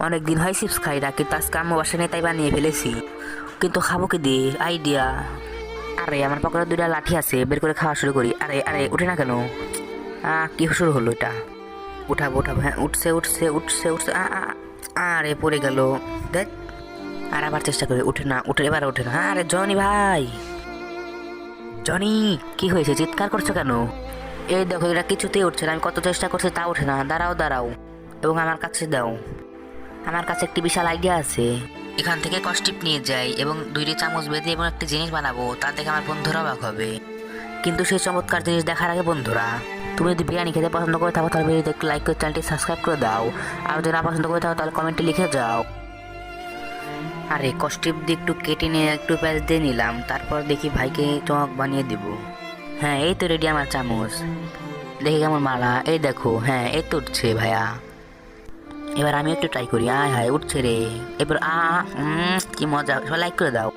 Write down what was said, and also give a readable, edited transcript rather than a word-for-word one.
অনেক দিন হয় চিপস খাই না, কিন্তু আজকে আম্মু বাসা নিয়ে তাই বানিয়ে ফেলেছি। কিন্তু খাবো কি দিয়ে আইডিয়া। আরে আমার পকেটে দুইটা লাঠি আছে, বের করে খাওয়া শুরু করি। আরে আরে উঠে না কেন? কি শুরু হলো এটা? উঠাবো উঠাবো, হ্যাঁ উঠছে উঠছে উঠছে উঠছে। আরে পড়ে গেল। দেখ, আর আবার চেষ্টা করি, উঠে না, উঠে এবার উঠে না। আরে জনি ভাই, জনি কি হয়েছে, চিৎকার করছো কেন? এই দেখো, এটা কিছুতেই উঠছে না, আমি কত চেষ্টা করছি তা উঠে না। দাঁড়াও দাঁড়াও, এবং আমার কাছে দাও। আমার কাছে একটি বিশাল আইডিয়া আছে। এখান থেকে কষ্টিপ নিয়ে যাই এবং দুইটি চামচ বেঁধে এবং একটি জিনিস বানাবো, তা দেখে আমার বন্ধুরা অবাক হবে। কিন্তু সেই চমৎকার জিনিস দেখার আগে বন্ধুরা, তুমি যদি বিরিয়ানি খেতে পছন্দ করে থাকো তাহলে ভিডিওতে একটু লাইক করে চ্যানেলটি সাবস্ক্রাইব করে দাও। আর যদি না পছন্দ করে থাকো তাহলে কমেন্টে লিখে যাও। আরে কষ্টিপ দিয়ে একটু কেটে নিয়ে একটু পেঁয়াজ দিয়ে নিলাম, তারপর দেখি ভাইকে চমক বানিয়ে দিব। হ্যাঁ এই তো রেডি আমার চামচ। দেখি কেমন মালা, এই দেখো, হ্যাঁ এই তো উঠছে ভাইয়া। এবার আমি একটু ট্রাই করি। আয় হায় উঠছে রে। এবার কি মজা, সবাই লাইক করে দাও।